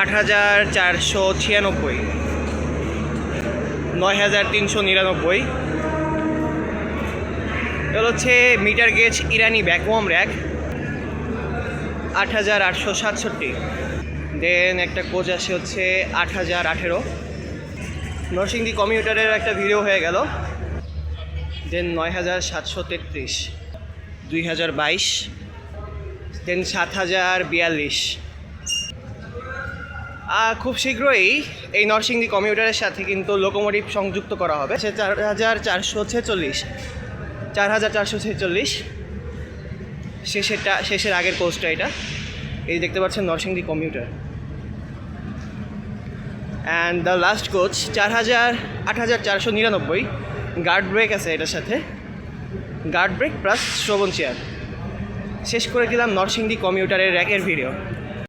8,496, 9,399। এগুলো হচ্ছে metre gauge ইরানি vacuum rack, 8,867। দেন একটা কোচ আসে হচ্ছে 8,018। নরসিংদী কমিউটারের একটা ভিডিও হয়ে গেল। দেন 9,733, 2022। দেন 7,042। খুব শীঘ্রই এই নরসিংদী কমিউটারের সাথে কিন্তু লোকোমোটিভ সংযুক্ত করা হবে। সে 4,446, 4,446 শেষের আগের কোচটা এটা। এই দেখতে পাচ্ছেন Narsingdi commuter. And the last coach 8,499। Guard brake আছে এটার সাথে, গার্ড ব্রেক প্লাস শ্রবণ চেয়ার। শেষ করে দিলাম নরসিংদী কমিউটারের র্যাকের ভিডিও।